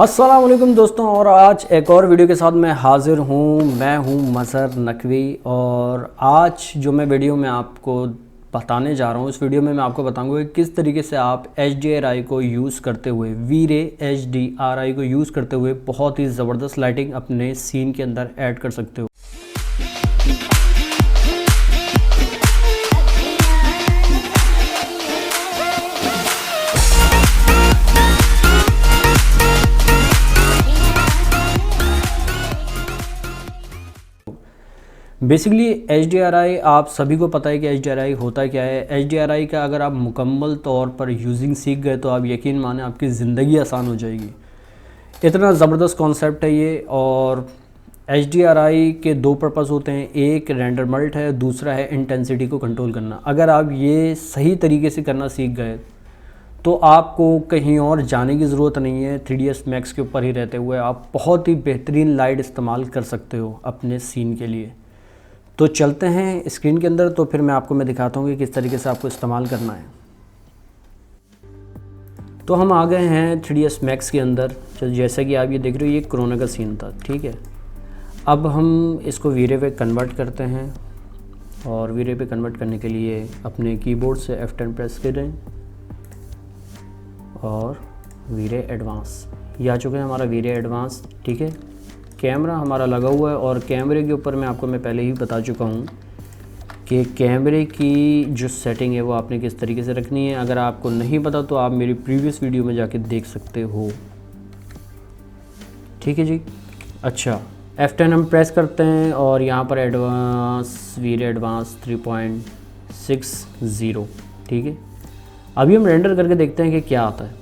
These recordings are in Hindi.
अस्सलाम वालेकुम दोस्तों, और आज एक और वीडियो के साथ मैं हाज़िर हूँ। मैं हूँ मज़हर नकवी, और आज जो मैं वीडियो में आपको बताने जा रहा हूँ, इस वीडियो में मैं आपको बताऊँगा कि किस तरीके से आप HDRI को यूज़ करते हुए, वी-रे HDRI को यूज़ करते हुए बहुत ही ज़बरदस्त लाइटिंग अपने सीन के अंदर ऐड कर सकते हो। बेसिकली HDRI आप सभी को पता है कि HDRI होता क्या है। HDRI का अगर आप मुकम्मल तौर पर यूजिंग सीख गए तो आप यकीन माने आपकी ज़िंदगी आसान हो जाएगी। इतना ज़बरदस्त कॉन्सेप्ट है ये। और HDRI के दो पर्पस होते हैं, एक रेंडर मल्ट है, दूसरा है इंटेंसिटी को कंट्रोल करना। अगर आप ये सही तरीके से करना सीख गए तो आपको कहीं और जाने की ज़रूरत नहीं है। 3ds Max के ऊपर ही रहते हुए आप बहुत ही बेहतरीन लाइट इस्तेमाल कर सकते हो अपने सीन के लिए। तो चलते हैं स्क्रीन के अंदर, तो फिर मैं दिखाता हूँ कि किस तरीके से आपको इस्तेमाल करना है। तो हम आ गए हैं 3ds Max के अंदर। जैसा कि आप ये देख रहे हो, ये कोरोना का सीन था, ठीक है। अब हम इसको वी-रे पे कन्वर्ट करते हैं, और वी-रे पे कन्वर्ट करने के लिए अपने कीबोर्ड से F10 प्रेस करें और वी-रे एडवांस। ये आ चुका है हमारा वी-रे एडवांस, ठीक है। कैमरा हमारा लगा हुआ है, और कैमरे के ऊपर मैं पहले ही बता चुका हूँ कि कैमरे की जो सेटिंग है वो आपने किस तरीके से रखनी है। अगर आपको नहीं पता तो आप मेरी प्रीवियस वीडियो में जाके देख सकते हो, ठीक है जी। अच्छा, F10 हम प्रेस करते हैं, और यहाँ पर एडवांस, वी-रे एडवांस 3.60, ठीक है। अभी हम रेंडर करके देखते हैं कि क्या आता है,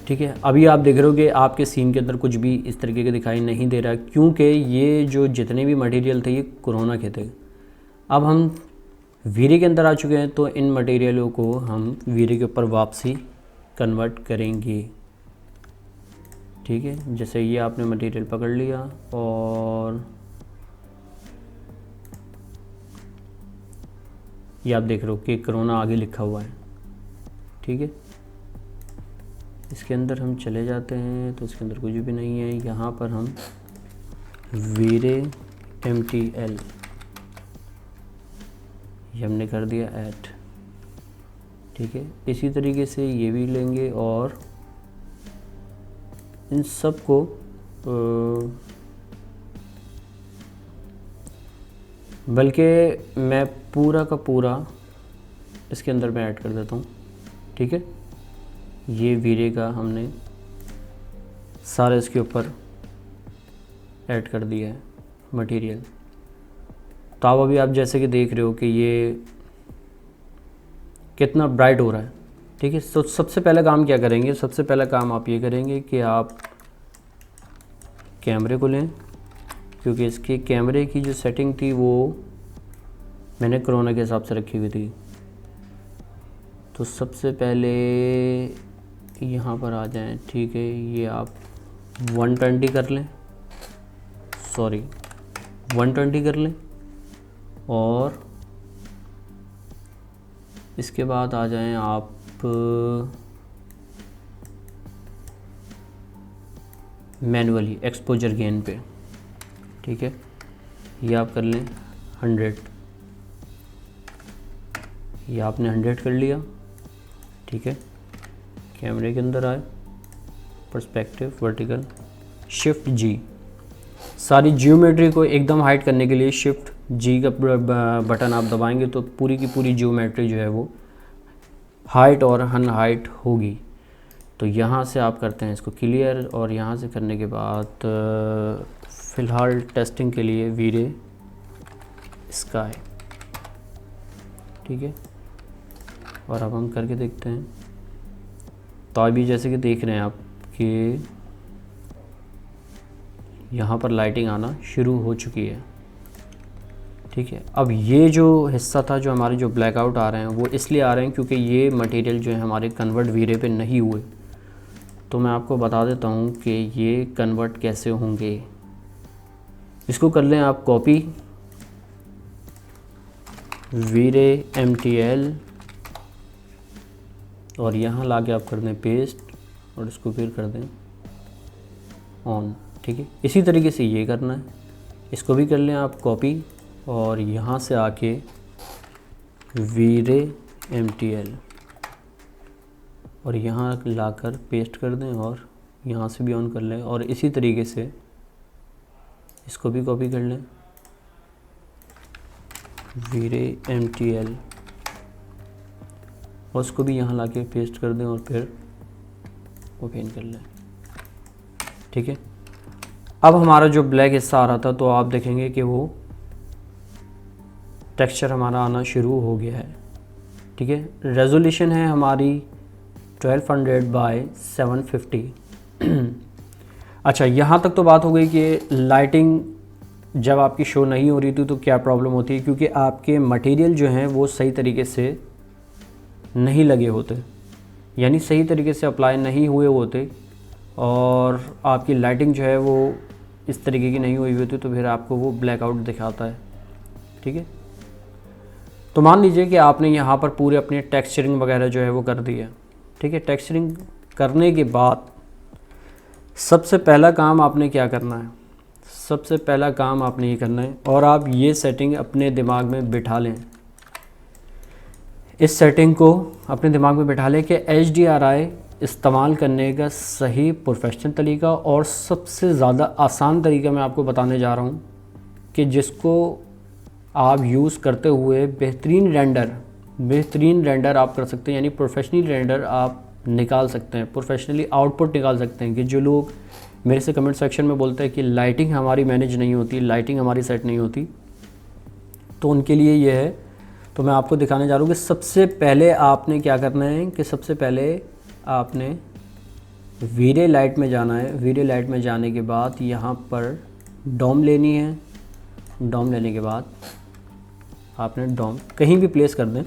ठीक है। अभी आप देख रहे हो कि आपके सीन के अंदर कुछ भी इस तरीके के दिखाई नहीं दे रहा, क्योंकि ये जो जितने भी मटेरियल थे ये कोरोना के थे। अब हम वी-रे के अंदर आ चुके हैं, तो इन मटेरियलों को हम वी-रे के ऊपर वापसी कन्वर्ट करेंगे, ठीक है। जैसे ये आपने मटेरियल पकड़ लिया, और ये आप देख रहे हो कि कोरोना आगे लिखा हुआ है, ठीक है। इसके अंदर हम चले जाते हैं तो इसके अंदर कुछ भी नहीं है। यहाँ पर हम वी-रे MTL ये हमने कर दिया ऐड, ठीक है। इसी तरीके से ये भी लेंगे, और इन सब को बल्कि मैं पूरा का पूरा इसके अंदर मैं ऐड कर देता हूँ, ठीक है। ये वी-रे का हमने सारा इसके ऊपर ऐड कर दिया है मटेरियल। तो अब अभी आप जैसे कि देख रहे हो कि ये कितना ब्राइट हो रहा है, ठीक है। तो सबसे पहला काम क्या करेंगे, सबसे पहला काम आप ये करेंगे कि आप कैमरे को लें, क्योंकि इसके कैमरे की जो सेटिंग थी वो मैंने कोरोना के हिसाब से रखी हुई थी। तो सबसे पहले यहाँ पर आ जाएं, ठीक है। ये आप 120 कर लें, सॉरी 120 कर लें, और इसके बाद आ जाएं आप मैनुअली एक्सपोजर गेन पे, ठीक है। ये आप कर लें 100, ये आपने 100 कर लिया, ठीक है। कैमरे के अंदर आए, पर्सपेक्टिव, वर्टिकल, शिफ्ट G। सारी जियोमेट्री को एकदम हाइड करने के लिए शिफ्ट G का बटन आप दबाएंगे तो पूरी की पूरी जियोमेट्री जो है वो हाइट और अनहाइट होगी। तो यहाँ से आप करते हैं इसको क्लियर, और यहाँ से करने के बाद फ़िलहाल टेस्टिंग के लिए वी-रे स्काई, ठीक है। और अब हम करके देखते हैं। तो अभी जैसे कि देख रहे हैं आप कि यहाँ पर लाइटिंग आना शुरू हो चुकी है, ठीक है। अब ये जो हिस्सा था, जो हमारे जो ब्लैकआउट आ रहे हैं, वो इसलिए आ रहे हैं क्योंकि ये मटेरियल जो है हमारे कन्वर्ट वी-रे पे नहीं हुए। तो मैं आपको बता देता हूँ कि ये कन्वर्ट कैसे होंगे। इसको कर लें आप कॉपी, वी-रे MTL, और यहाँ ला के आप कर दें पेस्ट, और इसको फिर कर दें ऑन। ठीक है, इसी तरीके से ये करना है। इसको भी कर लें आप कॉपी और यहाँ से आके वीरे MTL और यहाँ लाकर पेस्ट कर दें और यहाँ से भी ऑन कर लें। और इसी तरीके से इसको भी कॉपी कर लें वीरे MTL और उसको भी यहाँ लाके पेस्ट कर दें और फिर ओपन कर लें। ठीक है, अब हमारा जो ब्लैक हिस्सा आ रहा था तो आप देखेंगे कि वो टेक्सचर हमारा आना शुरू हो गया है। ठीक है, रेजोल्यूशन है हमारी 1200 बाय 750। अच्छा, यहाँ तक तो बात हो गई कि लाइटिंग जब आपकी शो नहीं हो रही थी तो क्या प्रॉब्लम होती है, क्योंकि आपके मटेरियल जो हैं वो सही तरीके से नहीं लगे होते, यानी सही तरीके से अप्लाई नहीं हुए होते और आपकी लाइटिंग जो है वो इस तरीके की नहीं हुई होती, तो फिर आपको वो ब्लैकआउट दिखाता है। ठीक है, तो मान लीजिए कि आपने यहाँ पर पूरे अपने टेक्सचरिंग वगैरह जो है वो कर दी है। ठीक है, टेक्सचरिंग करने के बाद सबसे पहला काम आपने क्या करना है, सबसे पहला काम आपने ये करना है और आप ये सेटिंग अपने दिमाग में बिठा लें। इस सेटिंग को अपने दिमाग में बिठा लें कि HDRI इस्तेमाल करने का सही प्रोफेशनल तरीका और सबसे ज़्यादा आसान तरीका मैं आपको बताने जा रहा हूँ कि जिसको आप यूज़ करते हुए बेहतरीन रेंडर आप कर सकते हैं, यानी प्रोफेशनली रेंडर आप निकाल सकते हैं, प्रोफेशनली आउटपुट निकाल सकते हैं। कि जो लोग मेरे से कमेंट सेक्शन में बोलते हैं कि लाइटिंग हमारी मैनेज नहीं होती, लाइटिंग हमारी सेट नहीं होती, तो उनके लिए ये है। तो मैं आपको दिखाने जा रहा हूँ कि सबसे पहले आपने क्या करना है कि सबसे पहले आपने वीरे लाइट में जाना है। वीरे लाइट में जाने के बाद यहाँ पर डॉम लेनी है। डॉम लेने के बाद आपने डॉम कहीं भी प्लेस कर दें।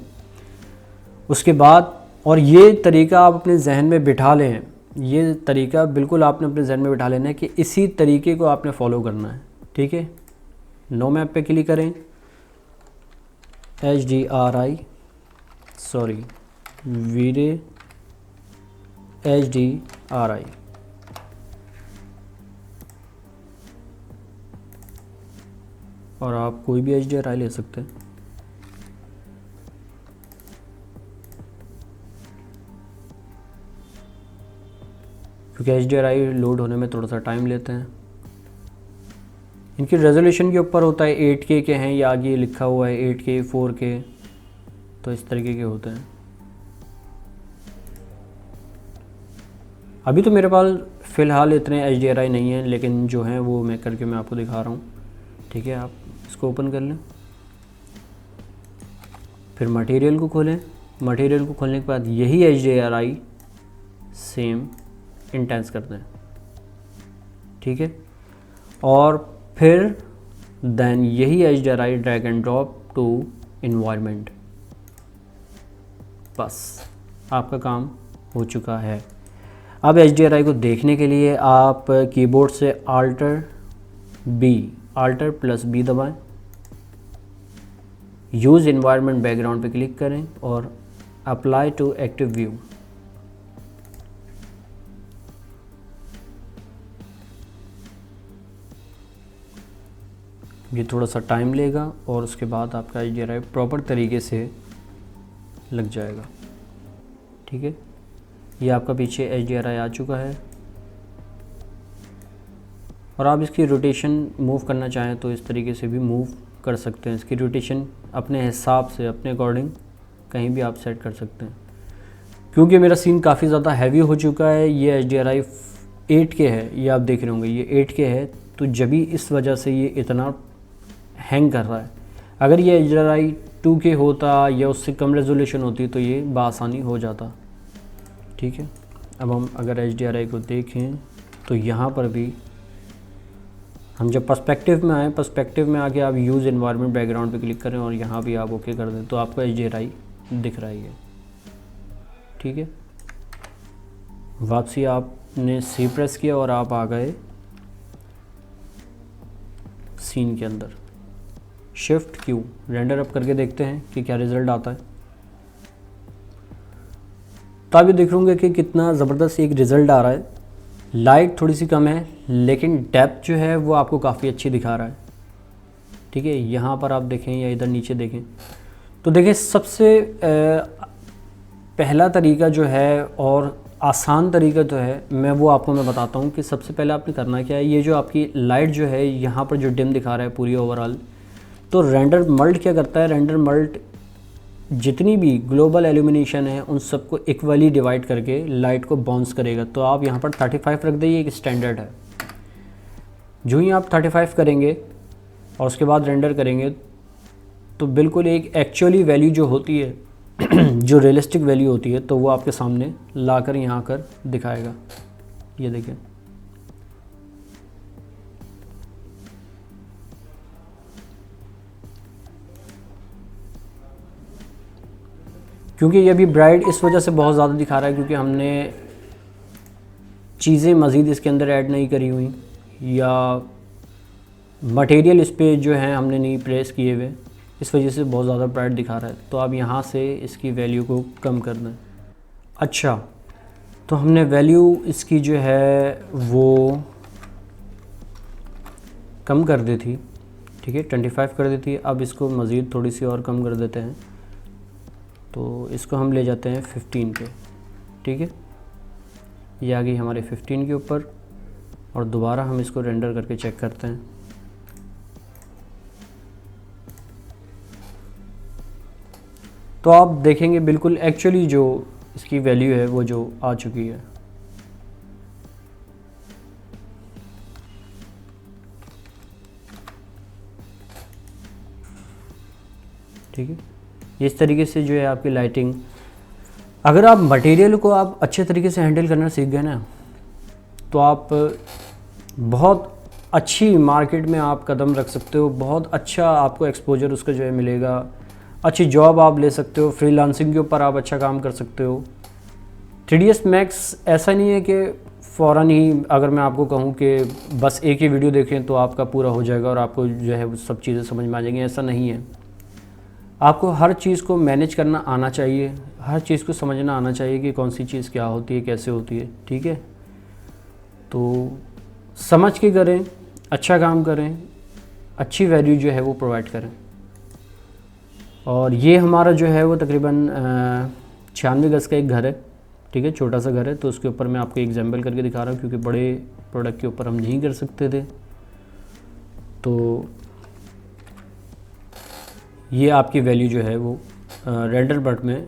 उसके बाद और ये तरीका आप अपने जहन में बिठा लें, ये तरीका बिल्कुल आपने अपने जहन में बिठा लेना है कि इसी तरीके को आपने फॉलो करना है। ठीक है, नो मैप पे क्लिक करें, वीरे HDRI और आप कोई भी HDRI ले सकते हैं। क्योंकि HDRI लोड होने में थोड़ा सा टाइम लेते हैं। इनकी रेजोल्यूशन के ऊपर होता है 8K के हैं या आगे लिखा हुआ है 8K 4K, तो इस तरीके के होते हैं। अभी तो मेरे पास फ़िलहाल इतने HDRI नहीं हैं, लेकिन जो हैं वो मैं करके मैं आपको दिखा रहा हूँ। ठीक है, आप इसको ओपन कर लें, फिर मटेरियल को खोलें। मटेरियल को खोलने के बाद यही HDRI सेम इंटेंस कर दें। ठीक है, और फिर देन यही HDRI drag and drop to environment. बस आपका काम हो चुका है। अब HDRI को देखने के लिए आप कीबोर्ड से Alt+B दबाएं, यूज़ इन्वायरमेंट बैकग्राउंड पे क्लिक करें और अप्लाई टू एक्टिव व्यू। ये थोड़ा सा टाइम लेगा और उसके बाद आपका HDRI प्रॉपर तरीके से लग जाएगा। ठीक है, ये आपका पीछे HDRI आ चुका है और आप इसकी रोटेशन मूव करना चाहें तो इस तरीके से भी मूव कर सकते हैं। इसकी रोटेशन अपने हिसाब से अपने अकॉर्डिंग कहीं भी आप सेट कर सकते हैं। क्योंकि मेरा सीन काफ़ी ज़्यादा हैवी हो चुका है, ये HDRI 8K है, ये आप देख रहे होंगे ये 8K है, तो जब भी इस वजह से ये इतना हैंग कर रहा है। अगर ये HDRI 2K होता या उससे कम रेजोल्यूशन होती तो ये बआसानी हो जाता। ठीक है, अब हम अगर HDRI को देखें तो यहाँ पर भी हम जब पर्सपेक्टिव में आए, पर्सपेक्टिव में आके आप यूज़ एनवायरनमेंट बैकग्राउंड पे क्लिक करें और यहाँ भी आप ओके कर दें तो आपको HDRI दिख रहा है। ठीक है, वापसी आपने C प्रेस किया और आप आ गए सीन के अंदर। शिफ्ट Q रेंडर अप करके देखते हैं कि क्या रिज़ल्ट आता है। तो आप ये देख होंगे कि कितना ज़बरदस्त एक रिज़ल्ट आ रहा है। लाइट थोड़ी सी कम है लेकिन डेप्थ जो है वो आपको काफ़ी अच्छी दिखा रहा है। ठीक है, यहाँ पर आप देखें या इधर नीचे देखें तो देखें सबसे पहला तरीका जो है और आसान तरीका जो है मैं बताता हूँ कि सबसे पहले आपने करना क्या है। ये जो आपकी लाइट जो है यहाँ पर जो डिम दिखा रहा है पूरी ओवरऑल, तो रेंडर मल्ट क्या करता है, रेंडर मल्ट जितनी भी ग्लोबल एल्यूमिनेशन है उन सबको इक्वली डिवाइड करके लाइट को बाउंस करेगा। तो आप यहाँ पर 35 रख दें, एक स्टैंडर्ड है। जो ही आप 35 करेंगे और उसके बाद रेंडर करेंगे तो बिल्कुल एक एक्चुअली वैल्यू जो होती है जो रियलिस्टिक वैल्यू होती है तो वो आपके सामने लाकर यहाँ कर दिखाएगा। ये देखें, क्योंकि ये भी ब्राइट इस वजह से बहुत ज़्यादा दिखा रहा है क्योंकि हमने चीज़ें मज़ीद इसके अंदर ऐड नहीं करी हुई या मटेरियल इस पे जो है हमने नहीं प्रेस किए हुए, इस वजह से बहुत ज़्यादा ब्राइट दिखा रहा है। तो आप यहाँ से इसकी वैल्यू को कम कर दें। अच्छा, तो हमने वैल्यू इसकी जो है वो कम कर दी थी। ठीक है, 25 कर दी थी। अब इसको मज़ीद थोड़ी सी और कम कर देते हैं, तो इसको हम ले जाते हैं 15 पे। ठीक है, ये आ गई हमारे 15 के ऊपर और दोबारा हम इसको रेंडर करके चेक करते हैं। तो आप देखेंगे बिल्कुल एक्चुअली जो इसकी वैल्यू है वो जो आ चुकी है। ठीक है, इस तरीके से जो है आपकी लाइटिंग, अगर आप मटेरियल को आप अच्छे तरीके से हैंडल करना सीख गए ना तो आप बहुत अच्छी मार्केट में आप कदम रख सकते हो। बहुत अच्छा आपको एक्सपोजर उसका जो है मिलेगा। अच्छी जॉब आप ले सकते हो, फ्रीलांसिंग के ऊपर आप अच्छा काम कर सकते हो। 3ds Max ऐसा नहीं है कि फ़ौरन ही अगर मैं आपको कहूँ कि बस एक ही वीडियो देखें तो आपका पूरा हो जाएगा और आपको जो है वो सब चीज़ें समझ में आ जाएंगी, ऐसा नहीं है। आपको हर चीज़ को मैनेज करना आना चाहिए, हर चीज़ को समझना आना चाहिए कि कौन सी चीज़ क्या होती है, कैसे होती है। ठीक है, तो समझ के करें, अच्छा काम करें, अच्छी वैल्यू जो है वो प्रोवाइड करें। और ये हमारा जो है वो तकरीबन 96 गज़ का एक घर है। ठीक है, छोटा सा घर है, तो उसके ऊपर मैं आपको एग्जाम्पल करके दिखा रहा हूँ क्योंकि बड़े प्रोडक्ट के ऊपर हम नहीं कर सकते थे। तो ये आपकी वैल्यू जो है वो रेंडर बट में,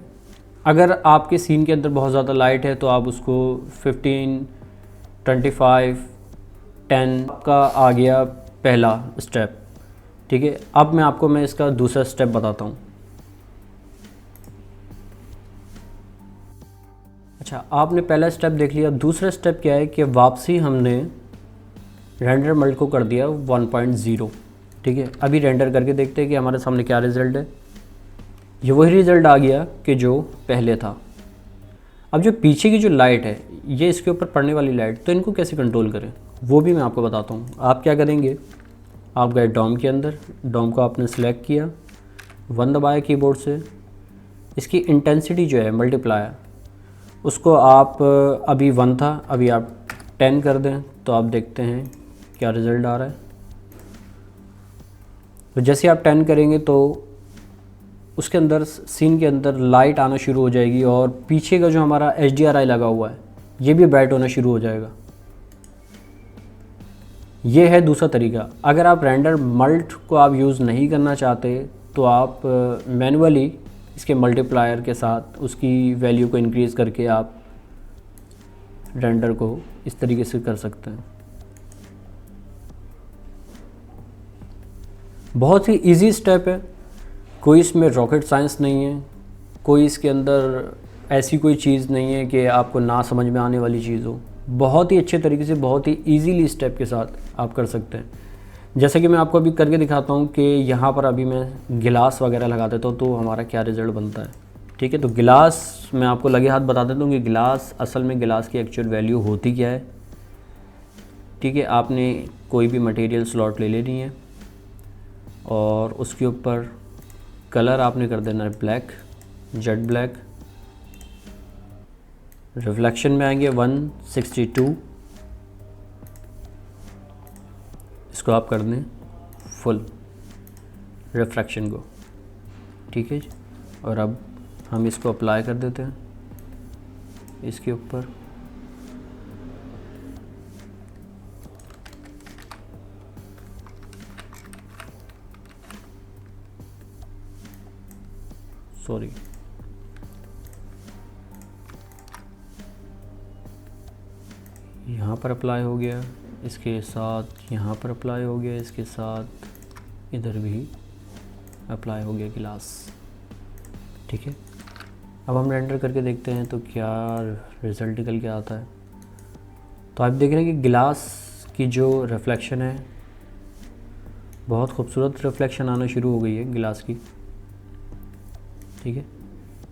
अगर आपके सीन के अंदर बहुत ज़्यादा लाइट है तो आप उसको 15, 25, 10 का आ गया पहला स्टेप। ठीक है, अब मैं इसका दूसरा स्टेप बताता हूँ। अच्छा, आपने पहला स्टेप देख लिया। दूसरा स्टेप क्या है कि वापसी हमने रेंडर मल्ट को कर दिया 1.0। ठीक है, अभी रेंडर करके देखते हैं कि हमारे सामने क्या रिज़ल्ट है। ये वही रिज़ल्ट आ गया कि जो पहले था। अब जो पीछे की जो लाइट है, ये इसके ऊपर पड़ने वाली लाइट, तो इनको कैसे कंट्रोल करें वो भी मैं आपको बताता हूँ। आप क्या करेंगे, आप गए डॉम के अंदर, डॉम को आपने सेलेक्ट किया, 1 दबाया कीबोर्ड से। इसकी इंटेंसिटी जो है मल्टीप्लायर, उसको आप अभी 1 था, अभी आप 10 कर दें तो आप देखते हैं क्या रिज़ल्ट आ रहा है। तो जैसे आप 10 करेंगे तो उसके अंदर सीन के अंदर लाइट आना शुरू हो जाएगी और पीछे का जो हमारा HDRI लगा हुआ है ये भी ब्राइट होना शुरू हो जाएगा। ये है दूसरा तरीका। अगर आप रेंडर मल्ट को आप यूज़ नहीं करना चाहते तो आप मैनुअली इसके मल्टीप्लायर के साथ उसकी वैल्यू को इंक्रीज़ करके आप रेंडर को इस तरीके से कर सकते हैं। बहुत ही इजी स्टेप है, कोई इसमें रॉकेट साइंस नहीं है, कोई इसके अंदर ऐसी कोई चीज़ नहीं है कि आपको ना समझ में आने वाली चीज़ हो। बहुत ही अच्छे तरीके से, बहुत ही इजीली स्टेप के साथ आप कर सकते हैं। जैसे कि मैं आपको अभी करके दिखाता हूँ कि यहाँ पर अभी मैं गिलास वगैरह लगा देता हूँ तो हमारा क्या रिज़ल्ट बनता है। ठीक है, तो गिलास मैं आपको लगे हाथ बता देता हूँ कि गिलास असल में गिलास की एक्चुअल वैल्यू होती क्या है। ठीक है, आपने कोई भी मटेरियल स्लॉट ले लेनी है और उसके ऊपर कलर आपने कर देना है ब्लैक, जेट ब्लैक। रिफ्लेक्शन में आएंगे 162, इसको आप कर दें फुल रिफ्रैक्शन को, ठीक है जी। और अब हम इसको अप्लाई कर देते हैं इसके ऊपर। सॉरी, यहाँ पर अप्लाई हो गया, इसके साथ यहाँ पर अप्लाई हो गया, इसके साथ इधर भी अप्लाई हो गया गिलास, ठीक है। अब हम रेंडर करके देखते हैं तो क्या रिज़ल्ट निकल के आता है। तो आप देख रहे हैं कि गिलास की जो रिफ्लेक्शन है, बहुत खूबसूरत रिफ्लेक्शन आना शुरू हो गई है गिलास की, ठीक है।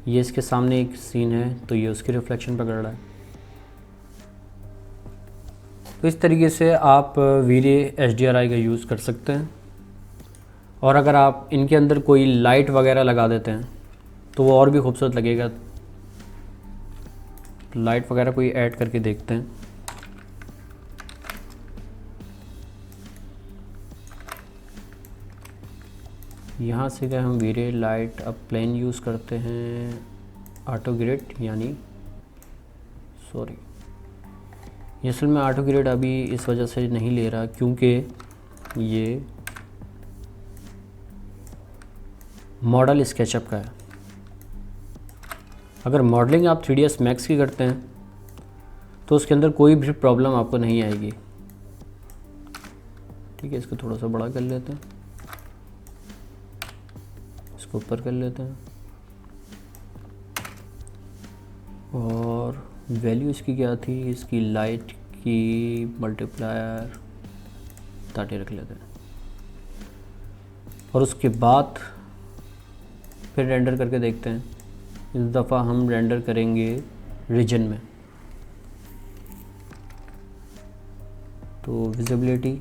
ये इसके सामने एक सीन है तो ये उसकी रिफ्लेक्शन पकड़ रहा है। तो इस तरीके से आप वीरे HDRI का यूज़ कर सकते हैं। और अगर आप इनके अंदर कोई लाइट वगैरह लगा देते हैं तो वो और भी खूबसूरत लगेगा। लाइट वगैरह कोई ऐड करके देखते हैं। यहाँ से गए हम वीरे लाइट, अब प्लेन यूज़ करते हैं ऑटो ग्रेड, यानी सॉरी, ये असल में ऑटो ग्रेड अभी इस वजह से नहीं ले रहा क्योंकि ये मॉडल स्केचअप का है। अगर मॉडलिंग आप 3ds Max की करते हैं तो उसके अंदर कोई भी प्रॉब्लम आपको नहीं आएगी, ठीक है। इसको थोड़ा सा बड़ा कर लेते हैं, इसको ऊपर कर लेते हैं और वैल्यू इसकी क्या थी, इसकी लाइट की मल्टीप्लायर 30 रख लेते हैं। और उसके बाद फिर रेंडर करके देखते हैं। इस दफ़ा हम रेंडर करेंगे रीजन में, तो विजिबिलिटी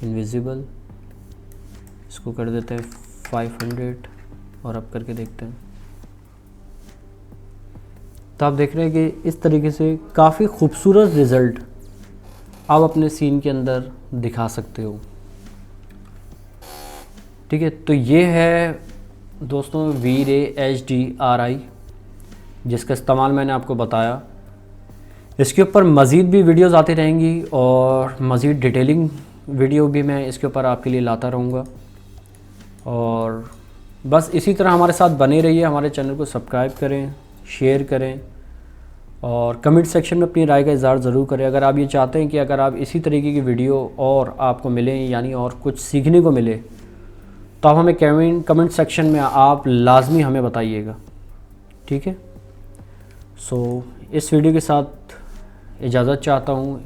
इनविजिबल, इसको कर देते हैं 500 और अब करके देखते हैं। तो आप देख रहे हैं कि इस तरीके से काफ़ी खूबसूरत रिज़ल्ट आप अपने सीन के अंदर दिखा सकते हो, ठीक है। तो ये है दोस्तों वीरे HDRI, जिसका इस्तेमाल मैंने आपको बताया। इसके ऊपर मज़ीद भी वीडियोस आती रहेंगी और मज़ीद डिटेलिंग वीडियो भी मैं इसके ऊपर आपके लिए लाता रहूँगा। और बस इसी तरह हमारे साथ बने रहिए, हमारे चैनल को सब्सक्राइब करें, शेयर करें और कमेंट सेक्शन में अपनी राय का इज़हार ज़रूर करें। अगर आप ये चाहते हैं कि अगर आप इसी तरीके की वीडियो और आपको मिलें, यानी और कुछ सीखने को मिले, तो आप हमें कमेंट सेक्शन में आप लाजमी हमें बताइएगा, ठीक है। सो इस वीडियो के साथ इजाज़त चाहता हूँ।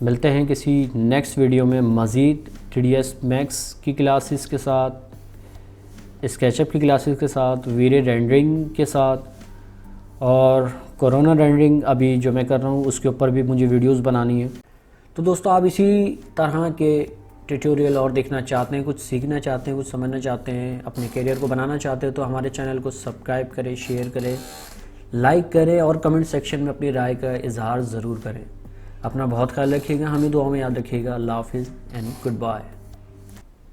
मिलते हैं किसी नेक्स्ट वीडियो में मज़ीद 3ds Max की क्लासेस के साथ, स्केचअप की क्लासेस के साथ, वीरे रेंडरिंग के साथ और कोरोना रेंडरिंग अभी जो मैं कर रहा हूँ उसके ऊपर भी मुझे वीडियोस बनानी है। तो दोस्तों आप इसी तरह के ट्यूटोरियल और देखना चाहते हैं, कुछ सीखना चाहते हैं, कुछ समझना चाहते हैं, अपने करियर को बनाना चाहते हैं, तो हमारे चैनल को सब्सक्राइब करें, शेयर करें, लाइक करें और कमेंट सेक्शन में अपनी राय का इजहार ज़रूर करें। अपना बहुत ख्याल रखिएगा, हमें दुआ में याद रखिएगा। अल्लाह हाफिज़ एंड गुड बाय।